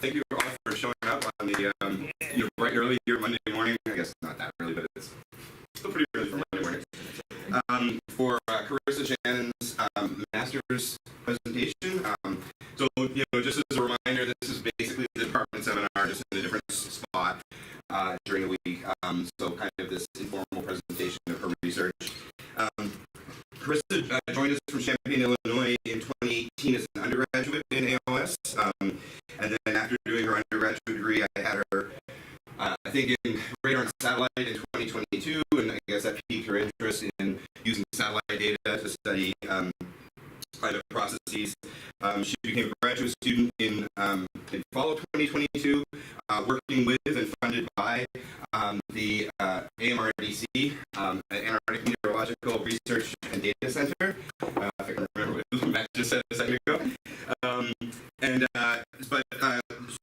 thank you all for showing up on the bright early here Monday morning. I guess not that early, but it's still pretty early for Monday morning. For Karissa Shannon's master's presentation. So, just as a reminder, this is basically the department seminar, just in a different spot during the week. So, kind of this informal presentation of her research. Karissa joined us from Champaign, Illinois in 2018 as an undergraduate in AOS. And then after doing her undergraduate degree, I had her, I think, in radar and satellite in 2022, and I guess that piqued her interest in using satellite data to study climate processes. She became a graduate student in fall of 2022, working with and funded by the AMRDC, Antarctic Meteorological Research and Data Center. If I can remember what Matt just said a second ago.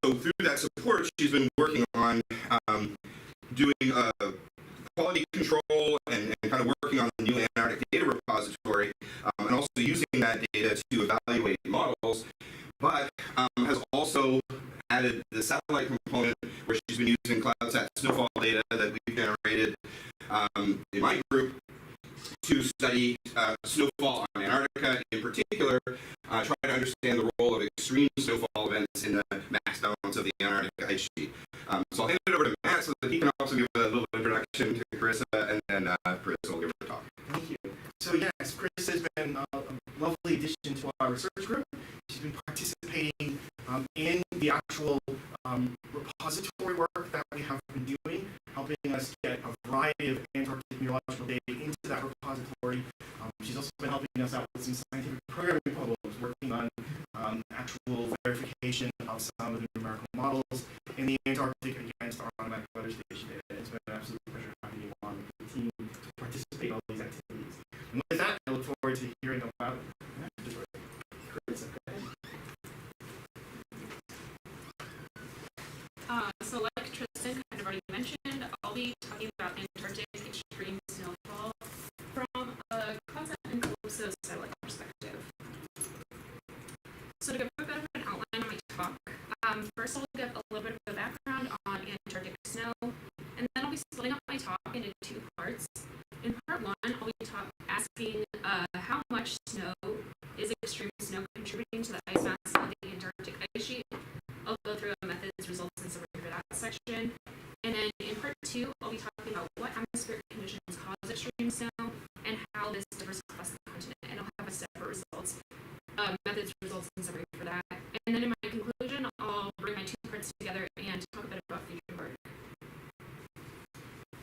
So through that support, she's been working on doing quality control and kind of working on the new Antarctic data repository, and also using that data to evaluate models, but has also added the satellite component where she's been using CloudSat Snowfall data that we've generated in my group to study snowfall on Antarctica, in particular, try to understand the role of extreme snowfall events in the mass balance of the Antarctic Ice Sheet. So I'll hand it over to Matt so that he can also give a little introduction to Karissa, and then Karissa will give her a talk. Thank you. So yes, Karissa has been a lovely addition to our research group. She's been participating in the actual repository work that we have been doing, helping us get a variety of Antarctic meteorological data into that repository. She's also been helping us out with some scientific programming problems, working on actual verification of some of the numerical models in the Antarctic against our automatic weather station data. It's been an absolute pleasure having you on the team to participate in all these activities. And with that, I look forward to hearing about Karissa. So like Tristan kind of already mentioned, I'll be talking about Antarctic extreme snowfall from a CloudSat and CALIPSO satellite perspective. So to give a bit of an outline on my talk, first I'll give a little bit of a background on Antarctic snow, and then I'll be splitting up my talk into two parts. In part one, I'll be asking how much snow is extreme snow contributing to the ice mass of the Antarctic ice sheet. I'll go through methods, results, and summary for that section. And then in part two, I'll be talking about what atmospheric conditions cause extreme snow and how this differs across the continent. And I'll have a separate results, methods, results, and summary for that. And then in my conclusion, I'll bring my two parts together and talk a bit about future work.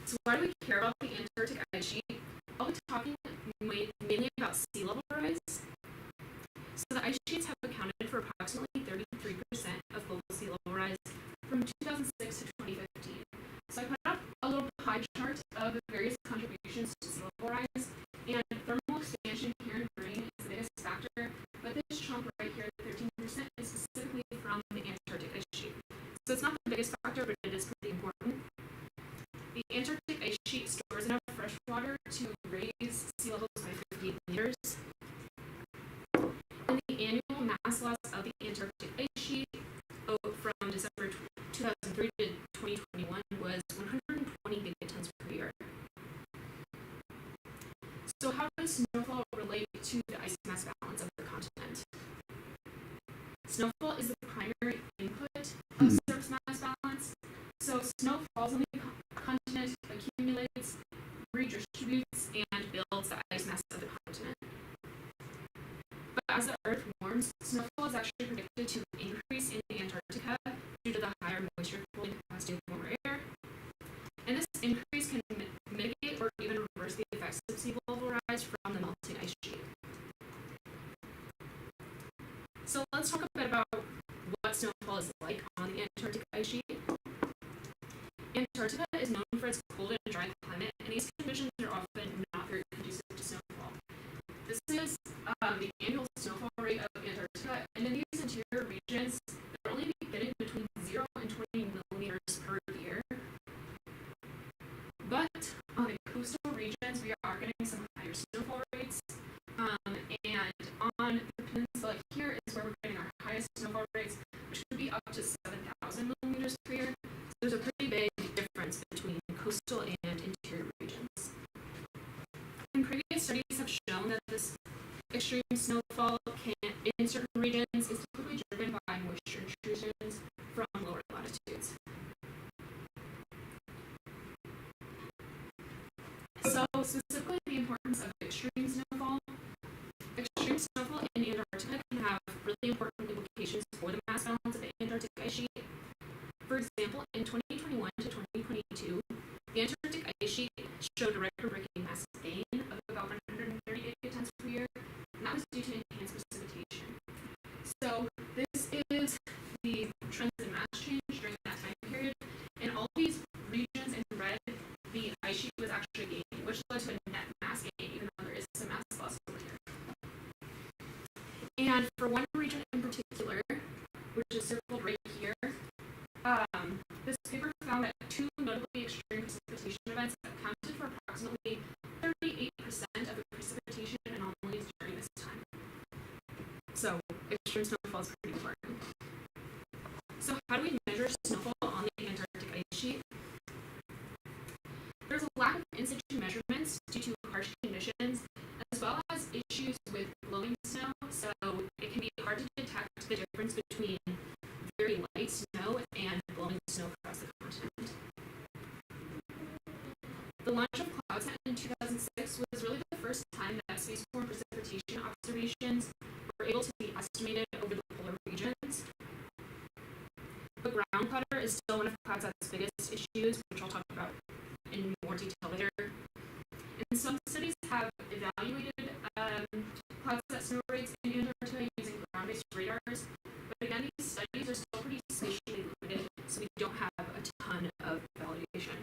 So why do we care about the Antarctic ice sheet? I'll be talking mainly about sea level rise. So the ice sheets have accounted for approximately 33% of global sea level rise from 2006 to 2015. So I put up a little pie chart of the various contributions to sea level rise, and thermal expansion here in green is the biggest factor, but this chunk right here, 13%, is specifically from the Antarctic ice sheet. So it's not the biggest factor, but it is pretty important. The Antarctic ice sheet stores enough fresh water to raise sea levels by 58 meters. And the annual mass loss of the Antarctic ice sheet from December 2003 to 2021 was 120 gigatons per year. So how does snowfall relate to the ice mass balance of the continent? Snowfall is the primary input of surface mass balance. So snow falls on the continent, accumulates, redistributes, and builds the ice mass of the continent. But as the Earth warms, snowfall is actually predicted to increase in Antarctica due to the higher moisture pooling capacity of warmer air. And this increase can mitigate or even reverse the effects of sea level rise from the melting ice sheet. So let's talk a bit about what snowfall is like on the Antarctic ice sheet. Antarctica is known for its cold and dry climate, and these conditions are often not very conducive to snowfall. This is the annual snowfall rate of Antarctica, and in these interior regions, they're only getting between 0 and 20 millimeters per year. But on the coastal regions, we are getting some higher snowfall rates, and on the peninsula here is where we're getting our highest snowfall rates, which could be up to 7,000 studies have shown that this extreme snowfall in certain regions is typically driven by moisture intrusions from lower latitudes. So specifically the importance of extreme snowfall. Extreme snowfall in Antarctica can have really important implications for the mass balance of the Antarctic ice sheet. For example, in 2021 to 2022, the Antarctic ice sheet showed a record-breaking mass gain of about 130 gigatons per year, and that was due to enhanced precipitation. So this is the trends in mass change during that time period. In all these regions in red, the ice sheet was actually gaining, which led to a net mass gain, even though there is some mass loss over here. And for one region in particular, which is circled right here, this paper found that two notably extreme precipitation events accounted for approximately 38% of the precipitation anomalies during this time. So, extreme snowfall is pretty important. So, how do we measure snowfall on the Antarctic ice sheet? There's a lack of in-situ measurements due to harsh conditions, as well as issues with blowing snow, so it can be hard to detect the difference between very light snow and blowing snow across the continent. The launch of CloudSat in 2006 was really the first time that spaceborne precipitation observations were able to be estimated over the polar regions. But ground clutter is still one of CloudSat's biggest issues, which I'll talk about in more detail later. And some studies have evaluated CloudSat snow rates in Antarctica using ground-based radars, but again, these studies are still pretty spatially limited, so we don't have a ton of validation.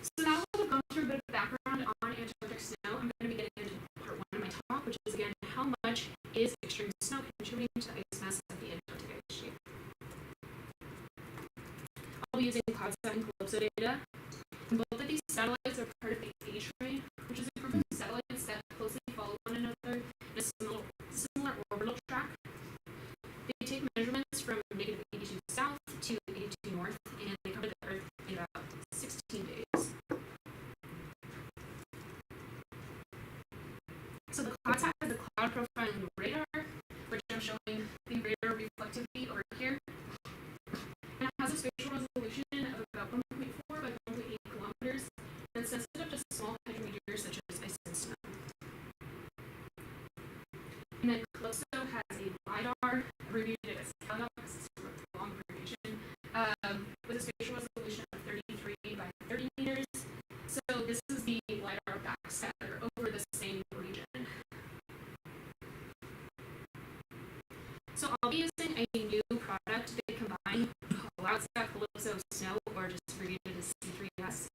So now that I've gone through a bit of background on Antarctic snow, I'm going to be getting into part one of my talk, which is again, how much is extreme snow contributing to the ice mass of the Antarctic ice sheet? I'll be using CloudSat and CALIPSO data. And both of these satellites are part of the H-ray, which is a group of satellites that closely follow one another in a similar orbital track. They take measurements from negative 82 south to 82 north, and they cover the Earth in about 16 days. So the CloudSat has a cloud profiling radar, which I'm showing the radar reflectivity over here. And it has a spatial resolution of about 1.4 by 1.8 kilometers, and it's sensitive to small hydrometeors such as ice and snow. And then CALIPSO has a lidar, abbreviated as CALIPSO, because it's a long abbreviation, with a spatial resolution of 33 by 30 meters. So this is the lidar backscatter over the same region. So I'll be using a new product they combine CloudSat CALIPSO Snow, or just abbreviated as C3S.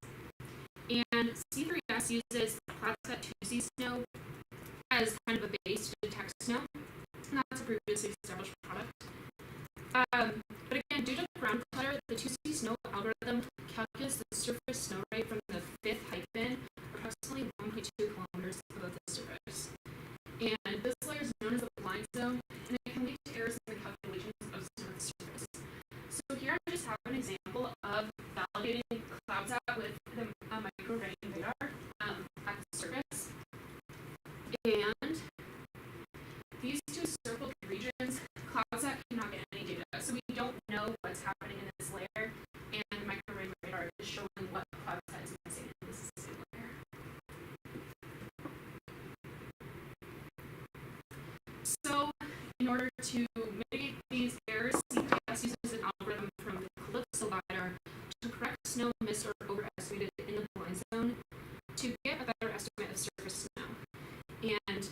And C3S uses CloudSat 2C Snow as kind of a base to detect snow, and that's a previously established product. But again, due to ground clutter, the 2C Snow algorithm calculates the surface snow rate from the fifth height bin, approximately 1.2 kilometers above the surface. And this layer is known as the blind zone, and it can lead to errors in the calculations of snow at the surface. So here I just have an example of validating CloudSat with the micro-rain radar at the surface. And these two circled regions, CloudSat cannot get any data, so we don't know what's happening in this layer, and the micro-rain radar is showing what CloudSat is missing in this same layer. So, in order to mitigate these errors, CPS uses an algorithm from the CALIPSO lidar to correct snow missed or overestimated in the blind zone to get a better estimate of surface snow. And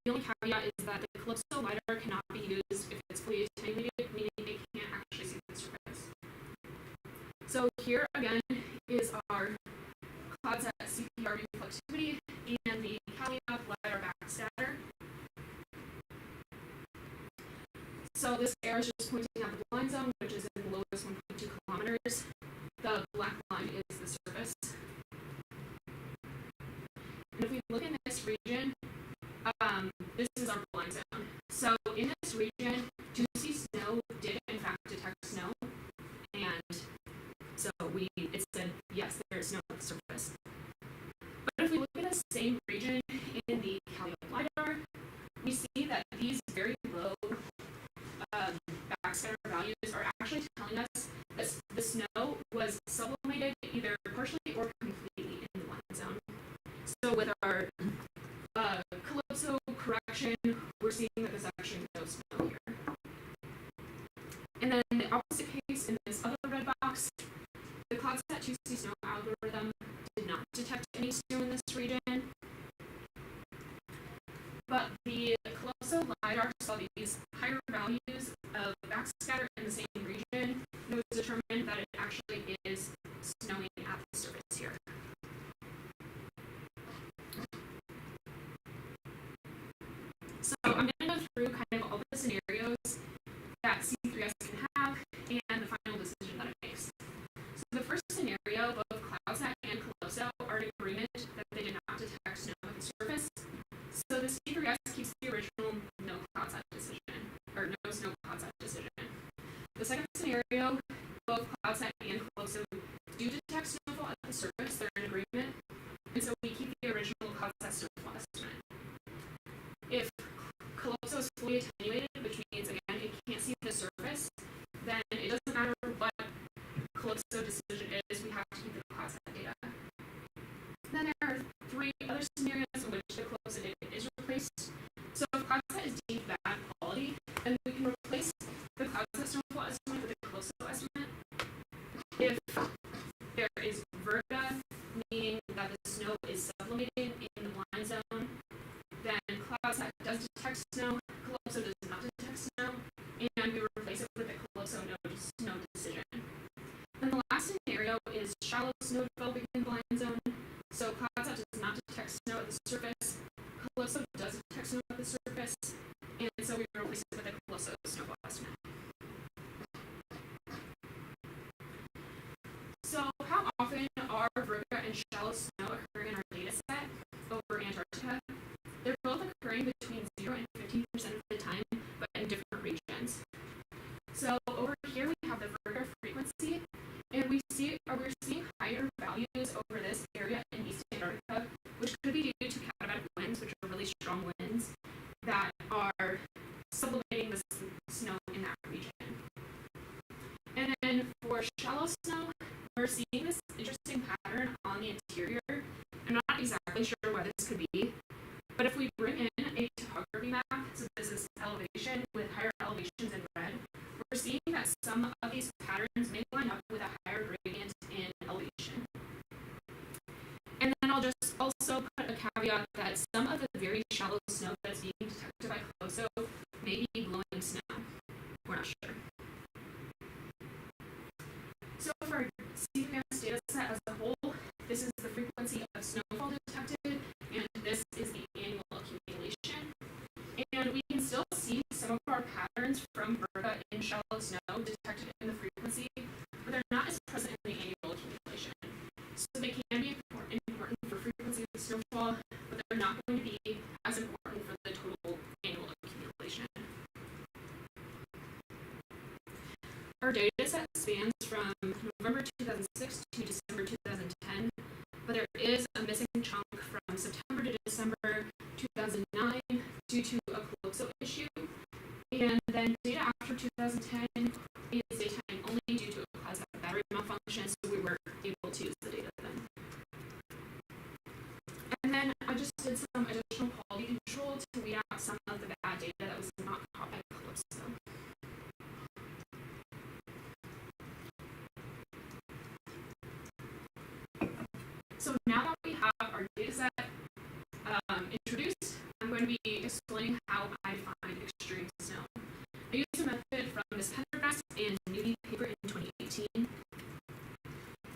the only caveat is that the CALIPSO lidar cannot be used if it's fully attenuated, meaning they can't actually see the surface. So here again is our CloudSat CPR reflectivity and the CalIOP lidar backscatter. So this arrow is just pointing out the blind zone, which is in the lowest 1.2 kilometers. The black line is the surface. And if we look in this region, this is our blind zone. So in this region, 2C Snow did in fact detect snow, and so it said yes, there is snow at the surface. But if we look at a the same region in the lidar, we see that these very low backscatter values are actually telling us that the snow was sublimated either partially or completely in the line zone. So with our Calypso correction, we're seeing that there's actually no snow here. And then in the opposite case, in this other red box, the CloudSat 2C snow algorithm did not detect any snow in this region, but the Calypso lidar saw these higher values of backscatter in the same region, and it was determined that it actually is snowing at the surface here. So I'm going to go through kind of all the scenarios that C3S can have and the final decision that it makes. So the first scenario, both CloudSat and Calypso are in agreement that they did not detect snow at the surface. So the C3S keeps the original no CloudSat decision, or no snow CloudSat decision. The second scenario, both CloudSat and Calypso do detect snowfall at the surface, they're in agreement, and so we keep the original CloudSat snowfall estimate. If Calypso is fully attenuated, which means, again, it can't see the surface, then it doesn't matter what Calypso decision is, we have to keep the CloudSat data. Then there are three other scenarios in which the Calypso data is replaced. So if CloudSat is deemed bad quality, then we can replace the CloudSat snowfall estimate with the Calypso estimate. If there is verda, meaning that the snow is sublimated in the blind zone, then CloudSat does detect snow, Calypso does not detect snow, and we replace it with the Calypso no snow decision. And the last scenario is shallow snow developing in the blind zone. So CloudSat does not detect snow at the surface, Calypso does detect snow at the surface, and so we replace it with the Calypso snowfall estimate. So how often are verda and shallow snow occurring in our data set over Antarctica? They're both occurring between 0 and 15% of the time, but in different regions. So over here we have the verda frequency, and we're seeing higher values over this area in East Antarctica, which could be due to katabatic winds, which are really strong winds that are sublimating the snow in that region. And then for shallow snow, we're seeing this interesting pattern on the interior. I'm not exactly sure why this could be, but if we bring in a topography map, so this is elevation with higher elevations in red, we're seeing that some of these patterns may line up with a higher gradient in elevation. And then I'll just also put a caveat that some of the very shallow snow that's being detected by Calypso may be blowing snow. We're not sure. So for our C3S data set as a whole, this is the frequency of snowfall detected, and this is the annual accumulation. And we can still see some of our patterns from verda in shallow snow detected in the frequency, but they're not as present in the annual accumulation. So they can be important for frequency of snowfall, but they're not going to be as important for the total annual accumulation. Our data set spans from November 2006 to December 2010, but there is a missing chunk from September to December 2009 due to a Calypso issue, and then data after 2010 is daytime only due to a CloudSat battery malfunction, so we weren't able to use the data then. And then I just did some additional quality control to weed out some of the bad data that was not caught by Calypso. So now that we have our data set introduced, I'm going to be explaining how I find extreme snow. I used a method from Ms. Pendergast and Newby paper in 2018.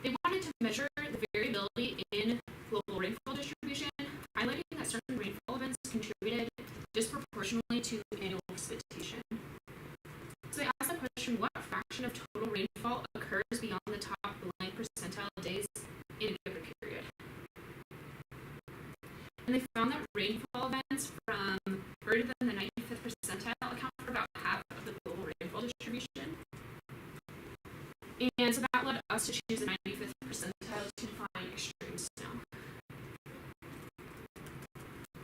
They wanted to measure the variability in global rainfall distribution, highlighting that certain rainfall events contributed disproportionately to annual precipitation. So they asked the question, what fraction of total rainfall occurs beyond the top blank percentile days in a given period? And they found that rainfall events from greater than the 95th percentile account for about half of the global rainfall distribution. And so that led us to choose the 95th percentile to define extreme snow.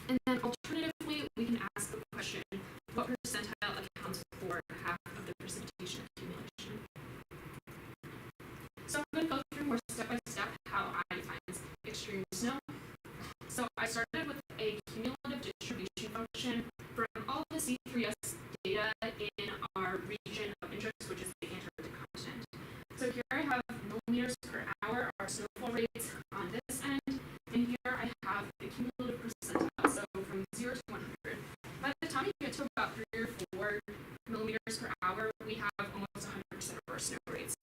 And then alternatively, we can ask the question, what percentile accounts for half of the precipitation accumulation? So I'm going to go through more step by step how I define extreme snow. So I started with a cumulative distribution function from all the C3S data in our region of interest, which is the Antarctic continent. So here I have millimeters per hour, our snowfall rates on this end, and here I have the cumulative percentile, so from 0 to 100. By the time you get to about 3 or 4 millimeters per hour, we have almost 100% of our snow rates.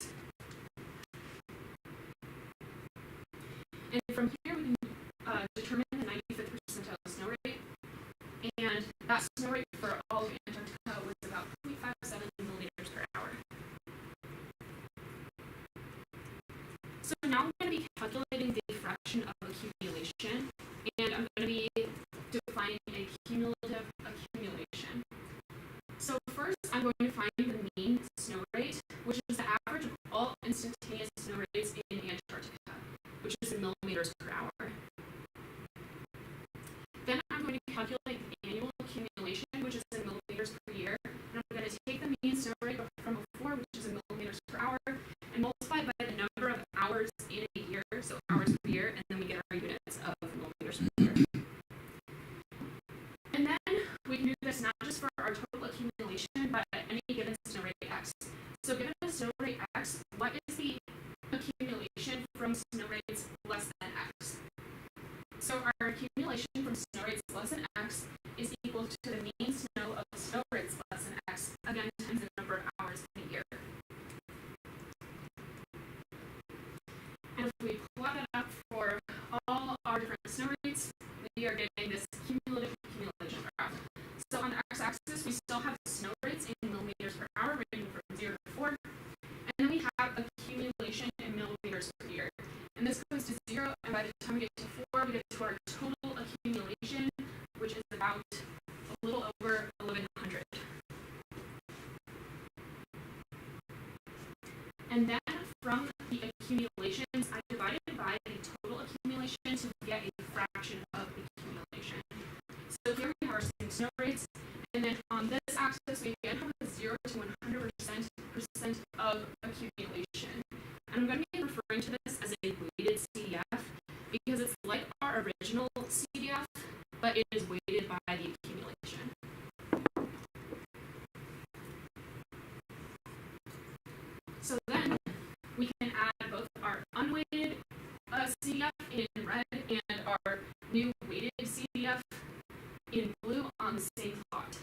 And from here, we can determine the 95th percentile snow rate, and that snow rate for all of Antarctica was about 0.57 millimeters per hour. So now I'm going to be calculating the fraction of accumulation, and I'm going to be defining a cumulative accumulation. So first, I'm going to find the mean snow rate, which is the average of all instantaneous snow rates in Antarctica, which is in millimeters per hour. Then I'm going to calculate the annual accumulation, which is in millimeters per year, and I'm going to take the mean snow rate from before, which is in millimeters per hour, and multiply by the number of hours in a year, so hours per year, and then we get our units of millimeters per year. And then we can do this not just for our total accumulation, but at any given snow rate x. So given a snow rate x, what is the accumulation from snow rates less than x? So our accumulation from snow rates less than x is equal to the mean snow of snow rates less than x, again times the number of hours in a year. And if we plot it up for all our different snow rates, we are getting this cumulative accumulation graph. So on the x-axis, we still have snow rates in millimeters per hour, ranging from 0 to 4, and then we have accumulation in millimeters per year. And this goes to 0, and by the time we get to 4, we get to our total accumulation, which is about a little over 1,100. And then from the accumulations, I divided by the total accumulation to get a fraction of the accumulation. So here we have our same snow rates, and then on this axis, we again have a 0 to 100% of accumulation. And I'm going to be referring to this as a weighted CDF because it's like our original CDF, but it is weighted by the accumulation. So then we can add both our unweighted CDF in red and our new weighted CDF in blue on the same plot.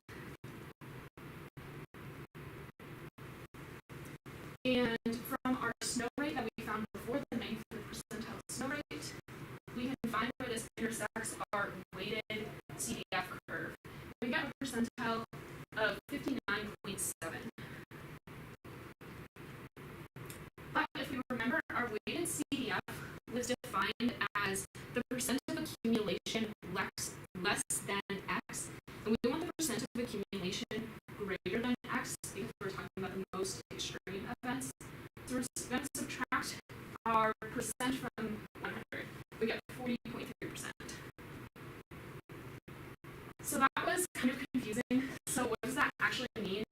And from our snow rate that we found before, the 95th percentile snow rate, we can find where this intersects our weighted CDF curve. We got a percentile of 59.7. But if we remember, our weighted CDF was defined as the percent of accumulation less than x, and we want the percent of accumulation greater than x because we're talking about the most extreme events. So we're going to subtract our percent from 100. We get 40.3%. So that was kind of confusing. So what does that actually mean?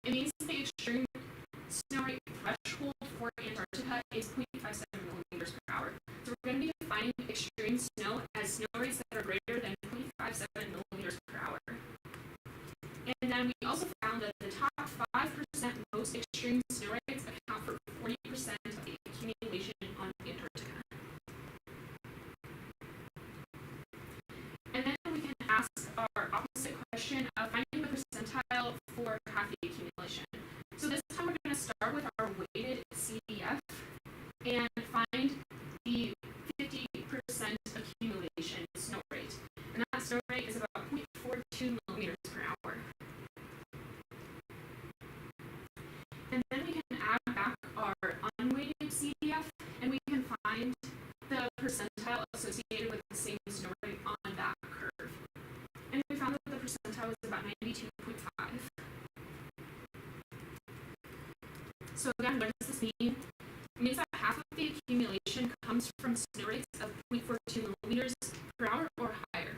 It means the extreme snow rate threshold for Antarctica is 0.57 millimeters per hour. So we're going to be defining extreme snow as snow rates that are greater than 0.57 millimeters per hour. And then we also found that the top 5% most extreme snow rates account for 40% of the accumulation on Antarctica. And then we can ask our opposite question of finding the percentile for half the accumulation. So this time we're going to start with our weighted CDF and find the 50% accumulation snow rate. And that snow rate is about 0.42 millimeters per hour. And then we can add back our unweighted CDF, and we can find the percentile associated with the same snow rate on that curve. And we found that the percentile was about 92.5. So again, what does this mean? It means that half of the accumulation comes from snow rates of 0.42 millimeters per hour or higher.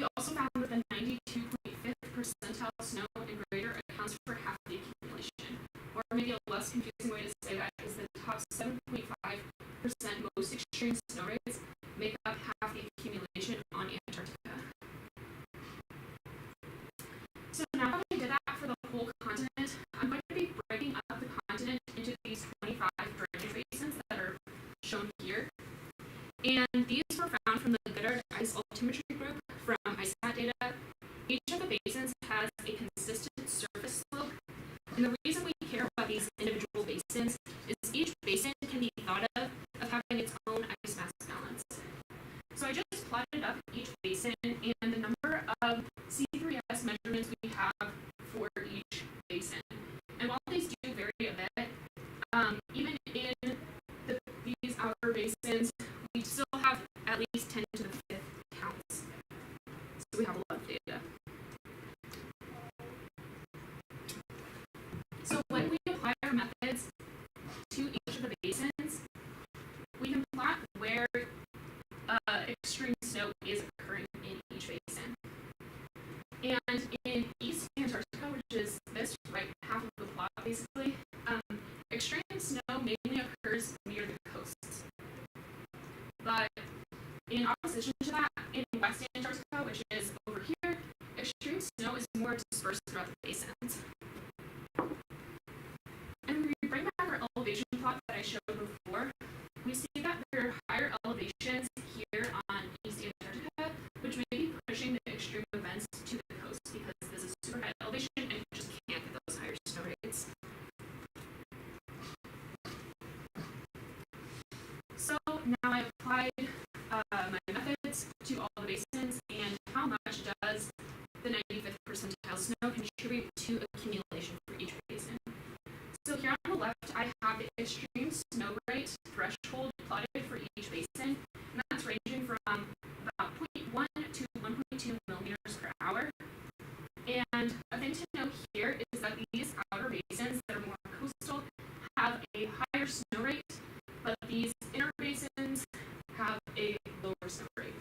we also found that the 92.5th percentile snow and greater accounts for half the accumulation. Or maybe a less confusing way to say that is the top 7.5% most extreme snow rates make up half the accumulation on Antarctica. So now that we did that for the whole continent, I'm going to be breaking up the continent into these 25 drainage basins that are shown here. And these were found from the Goddard Ice Altimetry Group from IceSat data. Each of the basins has a consistent surface slope. And the reason we care about these individual basins is each basin can be thought of having its own ice mass balance. So I just plotted up each basin and the number of C3S measurements we have for each basin. And while these do vary a bit, even in these outer basins, we still have at least 10 to the 5th counts. So we have a lot of data. So when we apply our methods to each of the basins, we can plot where extreme snow is occurring in each basin. And in East Antarctica, which is this right half of the plot basically, extreme snow mainly occurs near the coasts. But in opposition to that, in West Antarctica, which is over here, extreme snow is more dispersed throughout the basins. And when we bring back our elevation plot that I showed before, we see that there are higher elevations here on East Antarctica, which may be pushing the extreme events to the coast because this is super high elevation and you just can't get those higher snow rates. So now I've applied my methods to all the basins, and how much does the 95th percentile snow contribute to accumulation for each basin? So here on the left, I have the extreme snow rate threshold plotted for each basin, and that's ranging from about 0.1 to 1.2 millimeters per hour. And a thing to note here is that these outer basins that are more coastal have a higher snow rate, but these inner basins have a lower snow rate.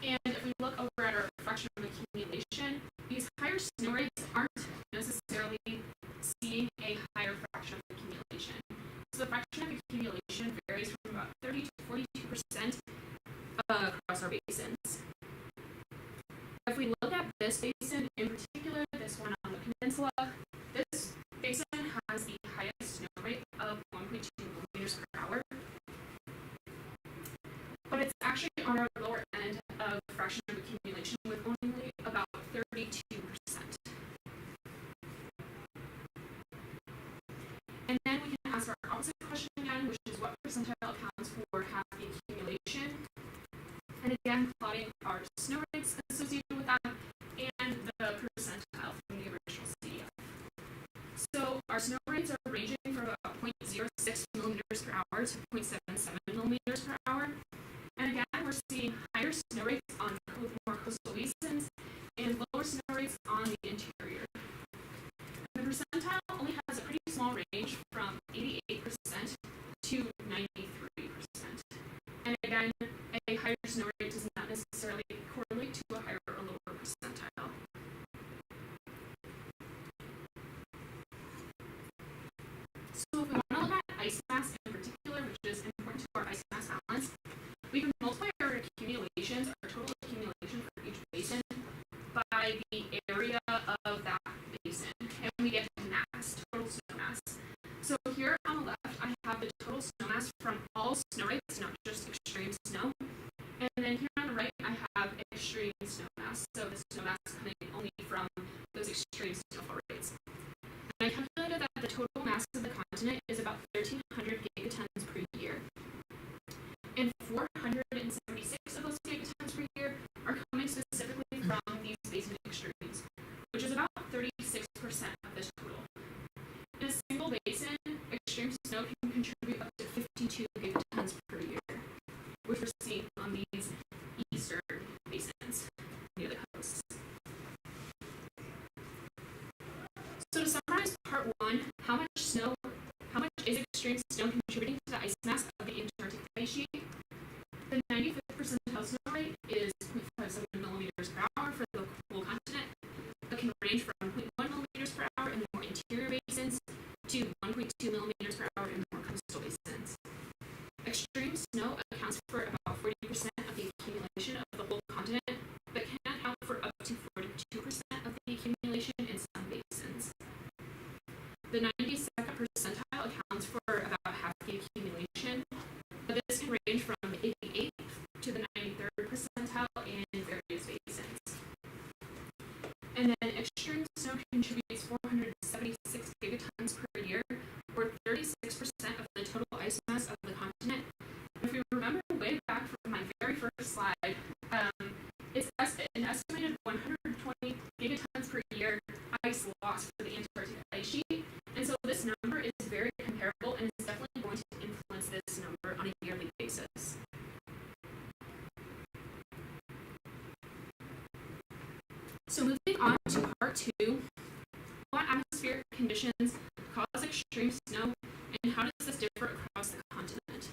And if we look over at our fraction of accumulation, these higher snow rates aren't necessarily seeing a higher fraction of accumulation. So the fraction of accumulation varies from about 30 to 42% across our basins. If we look at this basin in particular, this one on the peninsula, this basin has the highest snow rate of 1.2 millimeters per hour. But it's actually on our lower end of fraction of accumulation with only about 32%. And then we can ask our opposite question again, which is what percentile accounts for half the accumulation. And again, plotting our snow rates associated with that and the percentile from the original CDF. So our snow rates are ranging from about 0.06 millimeters per hour to 0.77 millimeters per hour. And again, we're seeing higher snow rates on more coastal basins and lower snow rates on the interior. And the percentile only has a pretty small range from 88% to 93%. And again, a higher snow rate does not necessarily correlate to a higher or lower percentile. So if we want to look at ice mass in particular, which is important to our ice mass balance, we can multiply our accumulations, our total accumulation for each basin, by the area of that basin, and we get mass, total snow mass. So here on the left, I have the total snow mass from all snow rates, not just extreme snow. And then here on the right, I have extreme snow mass. So the snow mass coming only from those extreme snowfall rates. And I calculated that the total mass of the continent is about 1,300 gigatons per year. And 476 of those gigatons per year are coming specifically from these basin extremes, which is about 36% of the total. In a single basin, extreme snow can contribute up to 52 gigatons per year, which we're seeing on these eastern basins near the coasts. So to summarize part one, how much is extreme snow contributing to the ice mass of the Antarctic Ice Sheet? The 95th percentile snow rate is 0.57 coastal basins. Extreme snow accounts for about 40% of the accumulation of the whole continent, but can account for up to 42% of the accumulation in some basins. The 92nd percentile accounts for about half the accumulation, but this can range from the 88th to the 93rd percentile in various basins. And then extreme snow contributes 476 gigatons per year, or 36% of the total ice mass of the continent. If we remember way back from my very first slide, it's an estimated 120 gigatons per year ice loss for the Antarctic Ice Sheet, and so this number is very comparable and is definitely going to influence this number on a yearly basis. So moving on to part 2, what atmospheric conditions cause extreme snow, and how does this differ across the continent?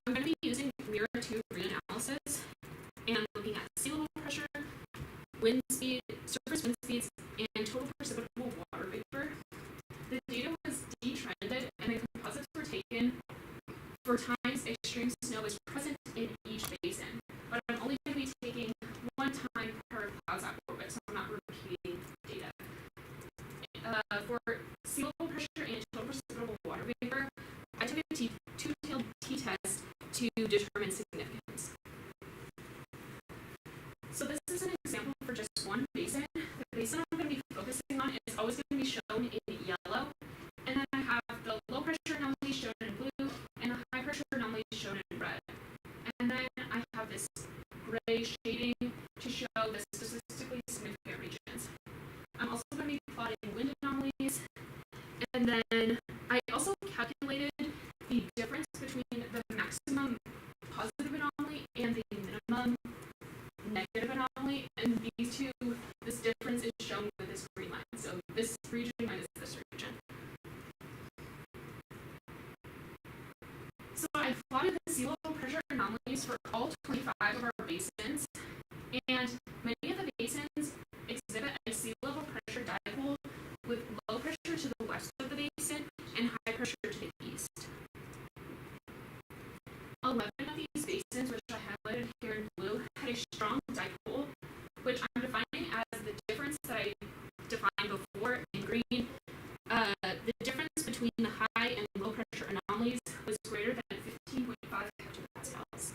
I'm going to be using mirror 2 reanalysis and looking at sea level pressure, wind speed, surface wind speeds, and total precipitable water vapor. The data was detrended and the composites were taken for times extreme snow is present in each basin, but I'm only going to be taking one time per CloudSat orbit, so I'm not repeating data. For sea level pressure and total precipitable water vapor, I took a two-tailed t-test to determine significance. So this is an example for just one basin. The basin I'm going to be focusing on is always going to be shown in yellow, and then I have the low pressure anomaly shown in blue, and the high pressure anomaly shown in red. And then I have this gray shading to show the statistically significant regions. I'm also going to be plotting wind anomalies, and then I also calculated the difference between the maximum positive anomaly and the minimum negative anomaly, and these two, this difference is shown with this green line. So this region minus this region. So I plotted the sea level pressure anomalies for all 25 of our basins, and many of the basins exhibit a sea level pressure dipole with low pressure to the west of the basin and high pressure to the east. 11 of these basins, which I highlighted here in blue, had a strong dipole, which I'm defining as the difference that I defined before in green. The difference between the high and low pressure anomalies was greater than 15.5 hectopascals.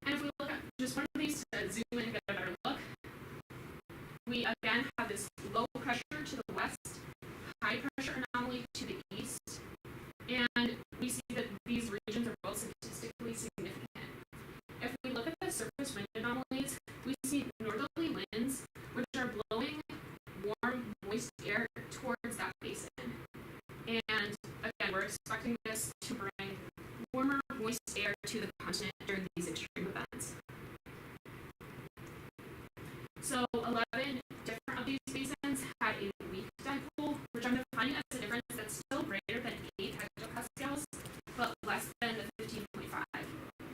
And if we look at just one of these to zoom in and get a better look, we again have this low pressure to the west, high pressure anomaly to the east, and we see that these regions are both statistically significant. If we look at the surface wind anomalies, we see northerly winds, which are blowing warm, moist air towards that basin. And again, we're expecting this to bring warmer, moist air to the continent during these extreme events. So 11 different of these basins had a weak dipole, which I'm defining as a difference that's still greater than 8 hectopascals, but less than the 15.5.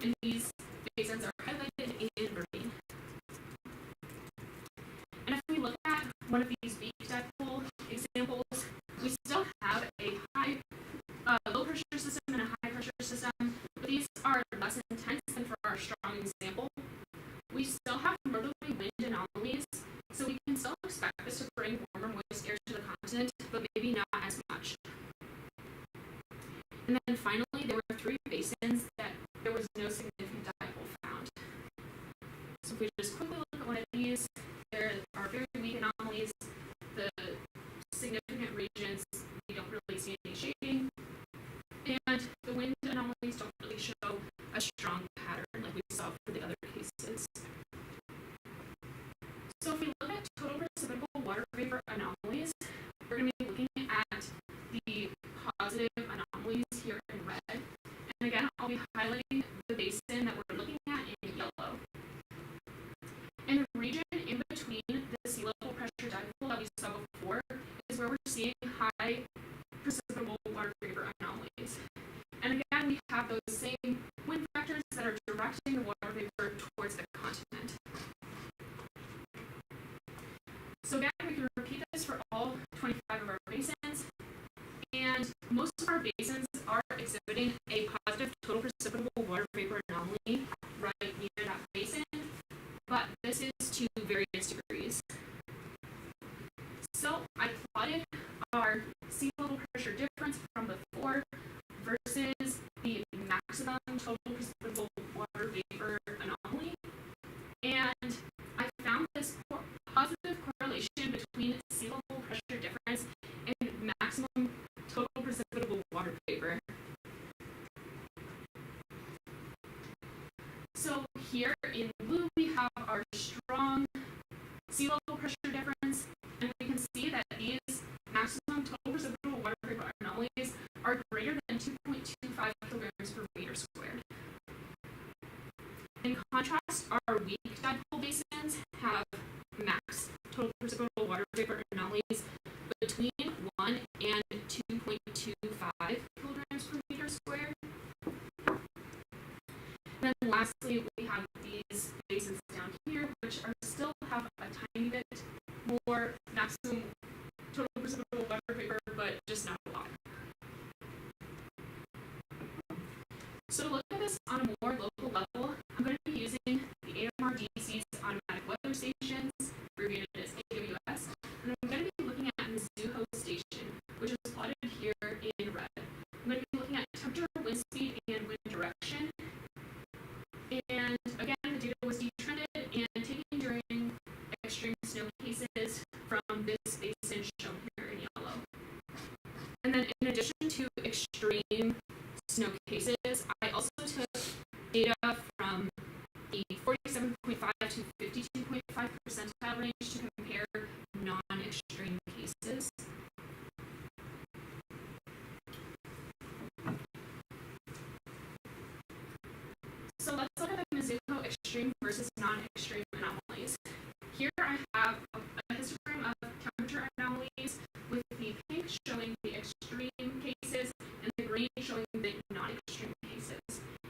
And these basins are highlighted in green. And if we look at one of these weak dipole examples, we still have a low pressure system and a high pressure system, but these are less intense than for our strong example. We still have northerly wind anomalies, so we can still expect this to bring warmer, moist air to the continent, but maybe not as much. And then finally, there were 3 basins that there was no significant dipole found. So if we just quickly look at one of these, there are very weak anomalies. The significant regions, we don't really see any shading. And the wind anomalies don't really show a strong pattern like we saw for the other cases. So if we look at total precipitable water vapor anomalies, we're going to be looking at the positive anomalies here in red. And again, I'll be highlighting the basin that we're looking at in yellow. our basins are exhibiting a positive total precipitable water vapor anomaly right near that basin, but this is to various degrees. So I plotted our sea level pressure difference from before versus the maximum total precipitable water vapor anomaly, and I found this positive correlation between sea level pressure difference and maximum total precipitable water vapor. So here in blue we have our strong sea level pressure difference, and we can see that these maximum total precipitable water vapor anomalies are greater than 2.25 kilograms per meter squared. In contrast, our weak dipole basins have max total precipitable water vapor anomalies between 1 and 2.25 kilograms per meter squared. And then lastly, we have these basins down here, which still have a tiny bit more maximum total precipitable water vapor, but just not a lot. So to look at this on a more local level, I'm going to be using the AMRDC's automatic weather stations, abbreviated as AWS, and I'm going to be looking at Mizuho station, which is plotted here in red. I'm going to be looking at temperature, wind speed, and wind direction. And again, the data was detrended and taken during extreme snow cases from this basin shown here in yellow. And then in addition to extreme snow cases, I also took data from the 47.5 to 52.5 percentile range to compare non-extreme cases. So let's look at the Mizuho extreme versus non-extreme anomalies. Here I have a histogram of temperature anomalies with the pink showing the extreme cases and the green showing the non-extreme cases.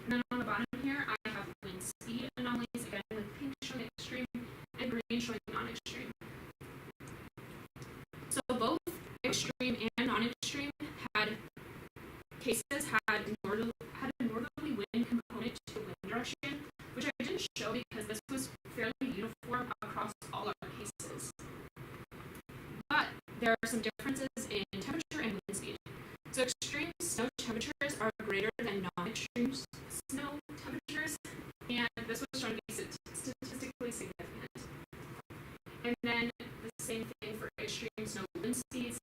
And then on the bottom here I have wind speed anomalies, again with pink showing extreme and green showing non-extreme. So both extreme and non-extreme cases had a northerly wind component to the wind direction, which I didn't show because this was fairly uniform across all our cases. But there are some differences in temperature and wind speed. So extreme snow temperatures are greater than non-extreme snow temperatures, and this was shown to be statistically significant. And then the same thing for extreme snow wind speeds.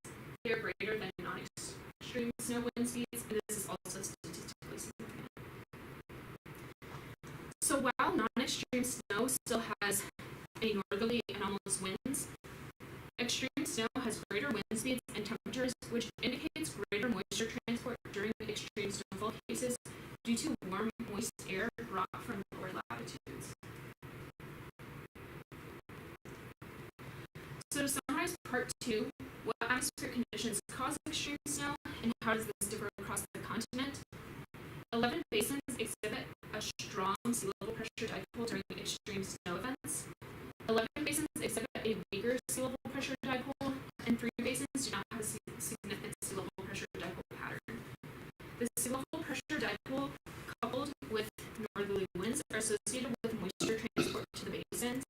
They are greater than non-extreme snow wind speeds, and this is also statistically significant. So while non-extreme snow still has a northerly anomalous winds, extreme snow has greater wind speeds and temperatures, which indicates greater moisture transport during extreme snowfall cases due to warm, moist air brought from lower latitudes. So to summarize part 2, what atmospheric conditions cause extreme snow and how does this differ across the continent? 11 basins exhibit a strong sea level pressure dipole during extreme snow events. 11 basins exhibit a weaker sea level pressure dipole, and 3 basins do not have a significant sea level pressure dipole pattern. The sea level pressure dipole, coupled with northerly winds, are associated with moisture transport to the basins,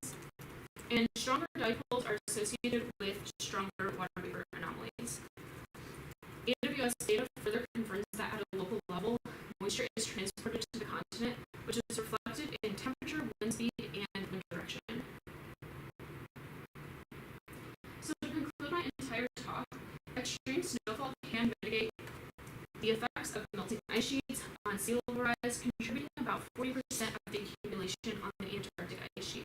and stronger dipoles are associated with stronger water vapor anomalies. AWS data further confirms that at a local level, moisture is transported to the continent, which is reflected in temperature, wind speed, and wind direction. So to conclude my entire talk, extreme snowfall can mitigate the effects of melting ice sheets on sea level rise, contributing about 40% of the accumulation on the Antarctic Ice Sheet.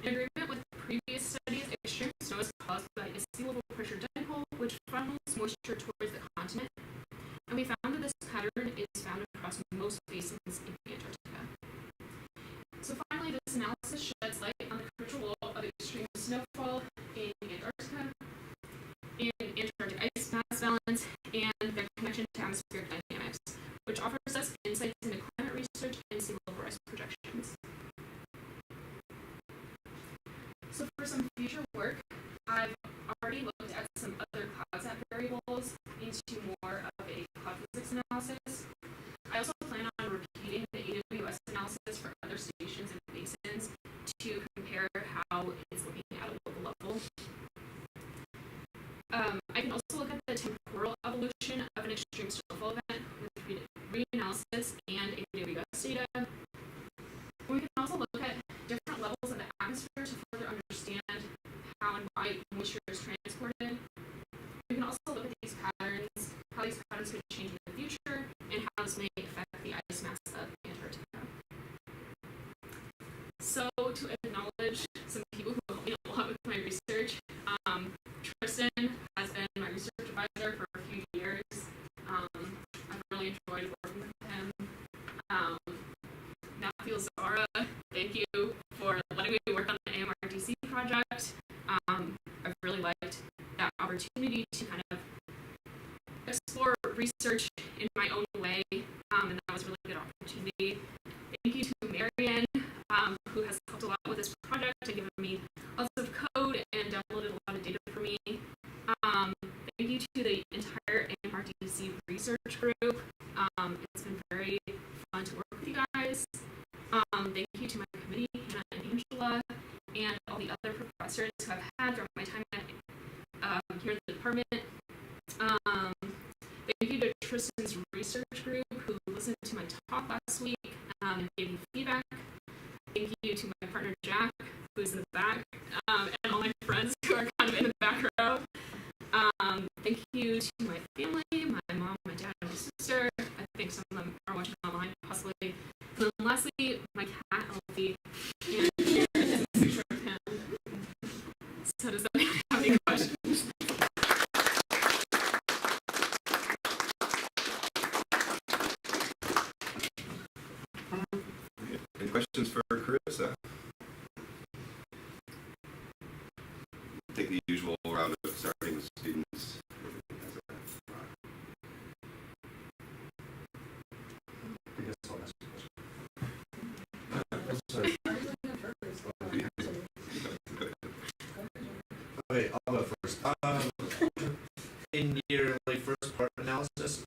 In agreement with previous studies, extreme snow is caused by a sea level pressure dipole, which funnels moisture towards the continent, and we found that this pattern is found across most basins in Antarctica. So finally, this analysis sheds light on the crucial role of extreme snowfall in Antarctica, in Antarctic ice mass balance, and their connection to atmospheric dynamics, which offers us insights into climate research and sea level rise projections. So for some future work, I've already looked at some other CloudSat variables into more of a cloud analysis. I also plan on repeating the AWS analysis for other stations and basins to compare how it's looking at a local level. I can also look at the temporal evolution of an extreme snowfall event with reanalysis and AWS data. We can also look at different levels of the atmosphere to further understand how and why moisture is transported. We can also look at these patterns, how these patterns could change in the future, and how this may affect the ice mass of Antarctica. So, to acknowledge some people who helped me a lot with my research, Tristan has been my research advisor for a few years. I've really enjoyed working with him. Matthew Zara, thank you for letting me work on the AMRDC project. I've really liked that opportunity to kind of explore research in my own way, and that was a really good opportunity. Thank you to Marianne, who has helped a lot with this project and given me lots of code and downloaded a lot of data for me. Thank you to the entire AMRDC research group. It's been very fun to work with you guys. Thank you to my committee, Hannah and Angela, and all the other professors who I've had throughout my time here in the department. Thank you to Tristan's research group who listened to my talk last week and gave me feedback. Thank you to my partner Jack, who's in the back, and all my friends who are kind of in the back row. Thank you to my family, my mom, my dad, and my sister. I think some of them are watching online, possibly. And then lastly, my cat, Elfie, and here is a picture of him. So does that have any questions? Any questions for Karissa? Take the usual round of starting with students. Okay, I'll go first. In your first part analysis,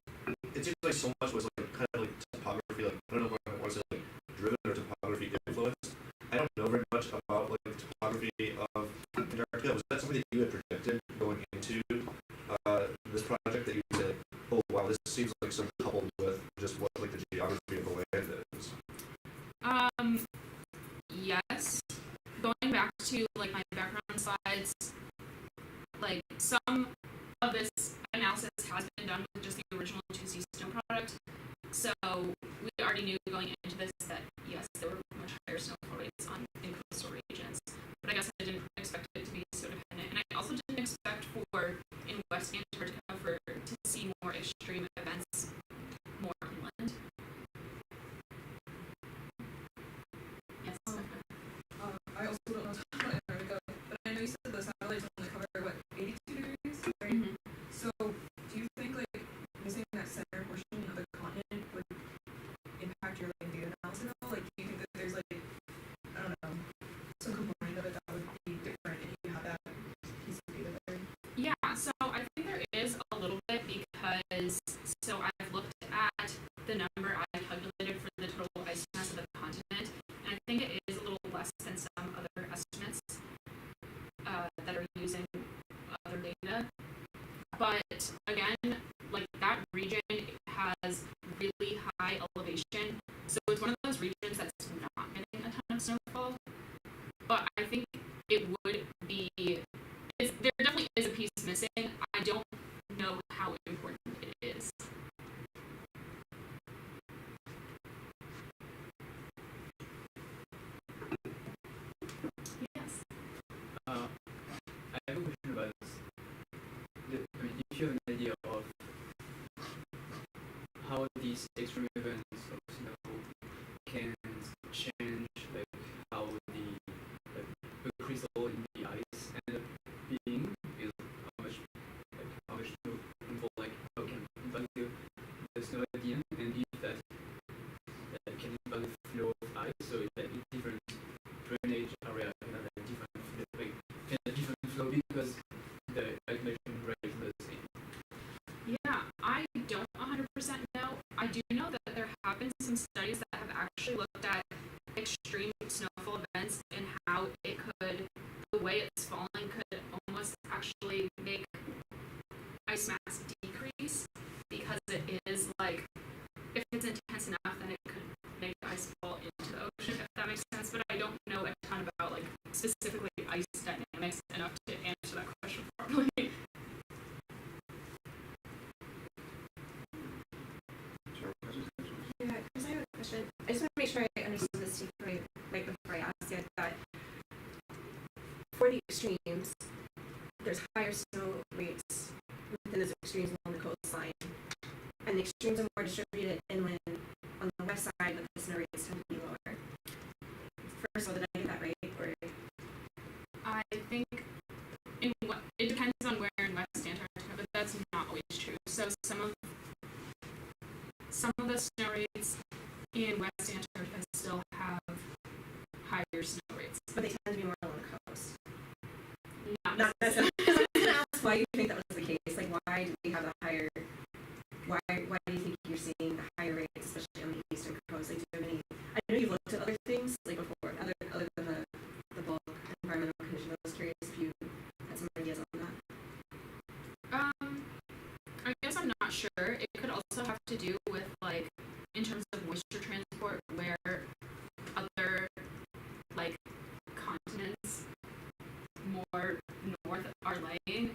it seems like so much was kind of topography. I don't know if I want to say driven or topography influenced. I don't know very much about the topography of Antarctica. Was that something that you had predicted going into this project? That you said, oh wow, this seems like some coupled with just what the geography of the land is. Yes. Going back to my background slides, some of this analysis has been done with just the original 2C snow product. So we already knew going into this that yes, there were much higher snowfall rates in coastal regions. But I guess I didn't expect it to be so dependent. And I also didn't expect in West Antarctica to see more extreme events more inland. Yes. I also don't know about Antarctica, but I know you said the satellites only cover 82 degrees, right? Mm-hmm. So do you think missing that center portion of the continent would impact your data analysis at all? Do you think that there's I don't know, some component of it that would be different if you had that piece of data there? Yeah, so I think there is a little bit because I've looked at the number I calculated for the total ice mass of the continent, and I think it is a little less than some other estimates that are using other data. But again, that region has really high elevation, so it's one of those regions that's not getting a ton of snowfall. But I think it would be. There definitely is a piece missing. I don't know how important it is. Yes. I have a question about this. If you have an idea of how these extreme events of snow can change, how the crystal in the ice end up being, is how much snowfall how can impact the snow at the end, and if that can impact the flow of ice, so it's a different drainage area can have a different flow because the accumulation rate is the same. Yeah, I don't 100% know I do know that there have been some studies that have actually looked at extreme snowfall events and how it could, the way it's falling could almost actually make ice mass decrease, because it is like, if it's intense enough, then it could make ice fall into the ocean, if that makes sense. But I don't know a ton about like specifically ice dynamics enough to answer that question properly. Yeah, Chris, I have a question. I just want to make sure I understood this right before I asked it, that for the extremes, there's higher snow rates within those extremes along the coastline, and the extremes are more distributed inland on the west side, but the snow rates tend to be lower. First of all, did I get that right? Or I think it depends on where in West Antarctica, but that's not always true. So some of the snow rates in West Antarctica still have higher snow rates. but they tend to be more along the coast. Not necessarily. I was going to ask why you think that was the case. Like, why do we have a higher? Why do you think you're seeing the higher rates, especially on the eastern coast? Like, do you have any? I know you've looked at other things like before, other than the bulk environmental condition. I was curious if you had some ideas on that. I guess I'm not sure. It could also have to do with like in terms of moisture transport, where other like continents more north are laying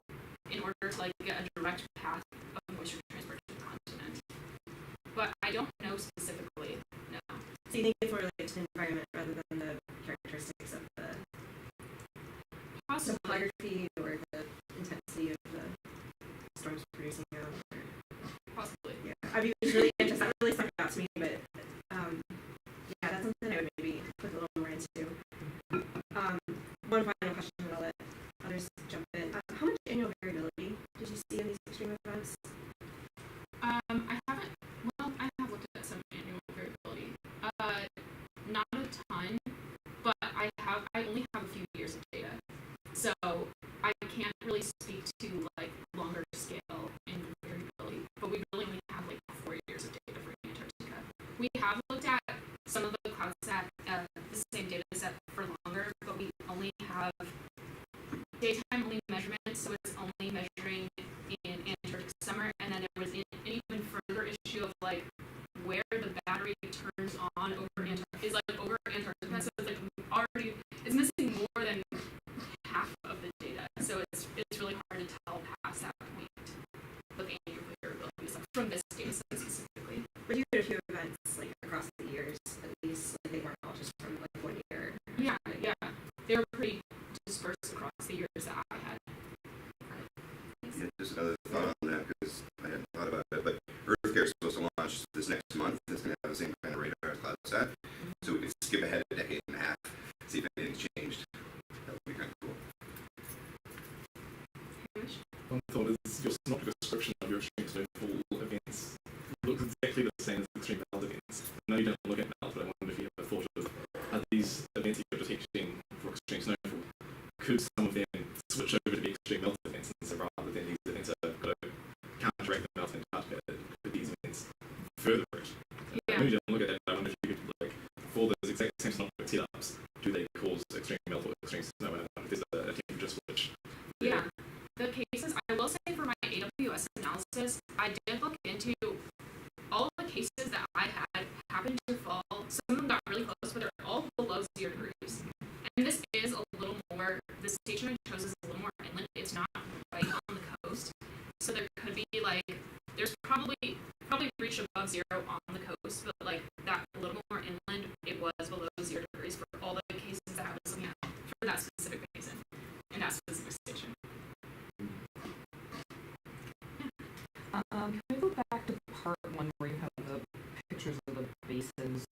in order to like get a direct path of moisture transport to the continent. But I don't know specifically. No. So you think it's more related to the environment rather than the characteristics of the Possibly. topography or the intensity of the storms producing out? Or, Possibly. yeah, I'd be really interested. That really stuck out to me, but yeah, that's something I would maybe look a little more into. One final question, and I'll let others jump in. How much annual variability did you see in these extreme events? I have looked at some annual variability. Not a ton, but I only have a few years of data. So I can't really speak to like longer scale annual variability, but we really only have like 4 years of data for Antarctica. We have looked at some of the CloudSat, the same data set for longer, but we only have daytime only measurements, so it's only measuring in Antarctic summer, and then there was an even further issue of like where the battery turns on over Antarctica is like over Antarctica, so it's like already it's missing more than half of the data, so it's really hard to tell past that point what the annual variability is like from this data set specifically. But you did a few events like across the years, at least. Like, they weren't all just from like 1 year. Yeah, they were pretty dispersed across the years that I had. Yeah, just another thought on that, because I hadn't thought about it, but EarthCare is supposed to launch this next month. It's going to have the same kind of radar as CloudSat, so we could skip ahead a decade and a half, see if anything's changed. That would be kind of cool. One thought is your synoptic description of your extreme snowfall events looks exactly the same as extreme melt events. I know you don't look at melt, but I wonder if you ever thought of are these events you're detecting for extreme snowfall, could some of them switch over to be extreme melt events, and so rather than these events are going to counteract the melt in Antarctica, could these events further it? I know you don't look at that, but I wonder if you could, like, for those exact same synoptic setups, do they cause extreme melt or extreme snow? And if there's a temperature switch. Yeah. The cases, I will say for my AWS analysis, I did look into all of the cases that I had happened to fall. Some of them got really close, but they're all below 0 degrees. And this is a little more, the station I chose is a little more inland. It's not right on the coast. So there could be like, there's probably reached above 0 on the coast, but like that a little more inland, it was below 0 degrees for all the cases that I was looking at for that specific basin and that specific station. Can we go back to part 1 where you have the pictures of the basins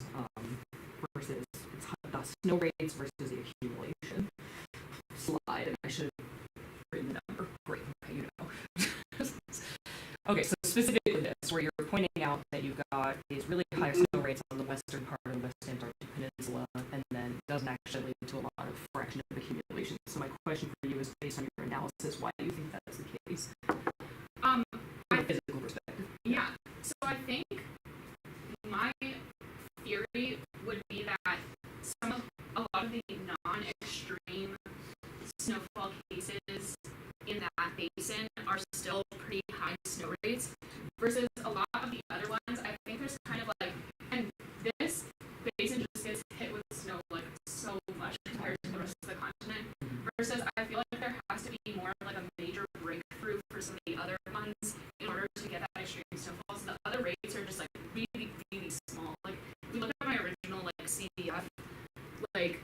versus the snow rates versus the accumulation slide? And I should have written the number. Great, okay, you know. Okay, so specifically this, where you're pointing out that you've got these really high snow rates on the western part of the West Antarctic Peninsula, and then doesn't actually lead to a lot of fraction of accumulation. So my question for you is, based on your analysis, why do you think that is the case? From a physical perspective. Yeah, so I think versus I feel like there has to be more of like a major breakthrough for some of the other ones in order to get that extreme snowfall. So the other rates are just like really, really small. Like if we look at my original like CDF, like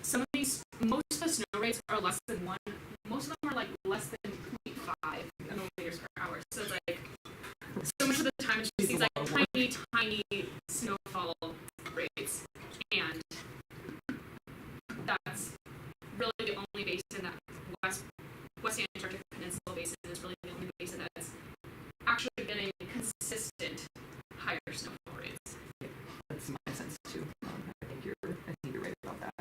some of these, most of the snow rates are less than 1. Most of them are like less than 0.5 millimeters per hour. So it's like so much of the time it's just these like tiny snowfall rates, and that's really the only basin that West Antarctic Peninsula Basin is really the only basin that's actually getting consistent higher snowfall rates. That's my sense too. I think you're right about that.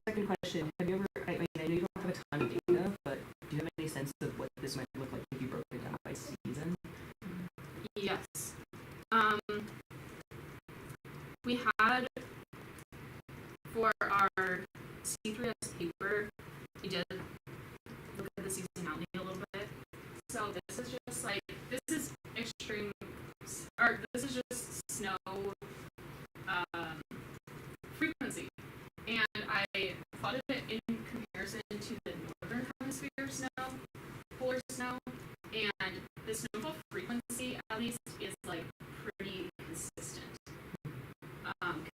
Second question: have you ever? I mean, I know you don't have a ton of data, but do you have any sense of what this might look like if you broke it down by season? Yes. We had for our C3S paper, we did look at the seasonality a little bit. So this is just like, this is extreme, or this is just snow frequency. And I plotted it in comparison to the northern hemisphere snow, polar snow, and the snowfall frequency at least is like pretty consistent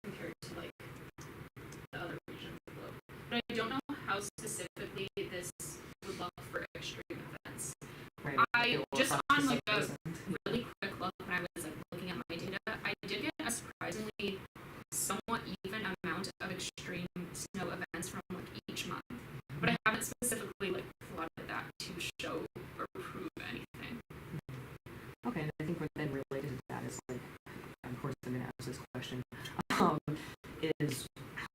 compared to like the other regions of the globe. But I don't know how specifically this would look for extreme events. Right. I just on like a really quick look when I was like looking at my data, I did get a surprisingly somewhat even amount of extreme snow events from like each month. But I haven't specifically like plotted that to show or prove anything. Okay, and I think what then related to that is like, of course, I'm going to ask this question, is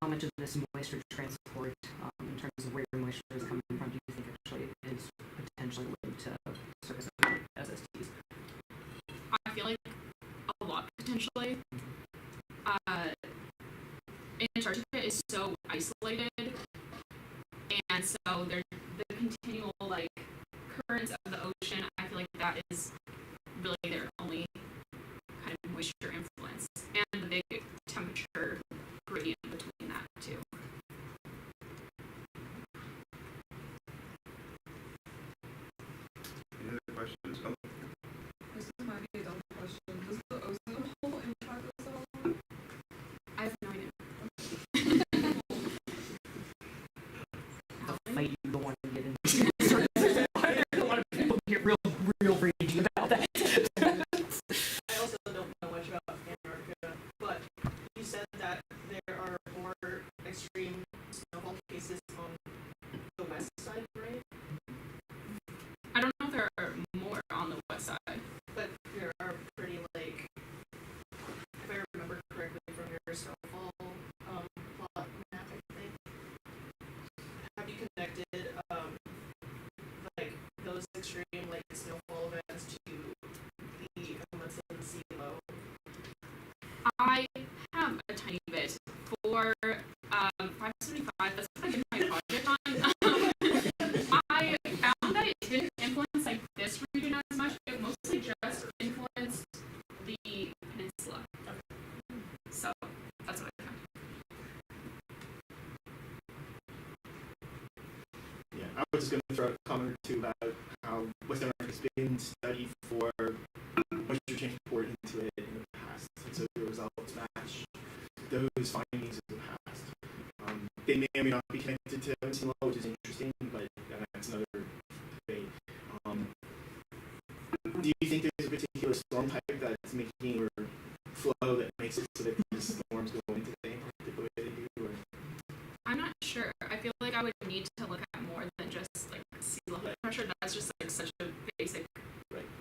how much of this moisture transport, in terms of where your moisture is coming from, do you think actually is potentially linked to surface SSTs? I feel like a lot potentially. Antarctica is so isolated, and so the continual like currents of the ocean, I feel like that is really their only kind of moisture influence, and the big temperature gradient between that too. Any other questions? Oh, This might be a dumb question. Does the ozone hole impact us at all? I have no idea. The fight you don't want to get into. I don't want people to get real ragey about that. I also don't know much about Antarctica, but you said that there are more extreme snowfall cases on the west side, right? I don't know if there are more on the west side. But there are pretty like, if I remember correctly from your snowfall plot map, I think. Have you connected like those extreme like snowfall events to the elements in the sea low? I have a tiny bit for 575. That's what I did my project on. I found that it didn't influence like this region as much. It mostly just influenced the peninsula. So that's what I found. Yeah, I was just going to throw a comment or two about how Western Antarctica has been studied for moisture transport into it in the past. And so the results match those findings in the past. They may or may not be connected to sea level, which is interesting, but that's another debate. Do you think there's a particular storm type that's making or flow that makes it so that these storms go into the Antarctic the way they do? Or? I'm not sure. I feel like I would need to look at more than just like sea level pressure. That's just like such a basic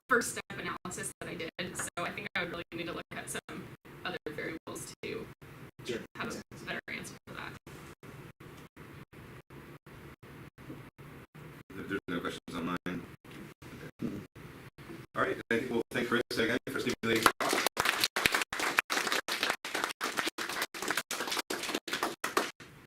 first step analysis that I did. So I think I would really need to look at some other variables to have a better answer for that. if there's no questions online. Okay. All right. Thank you.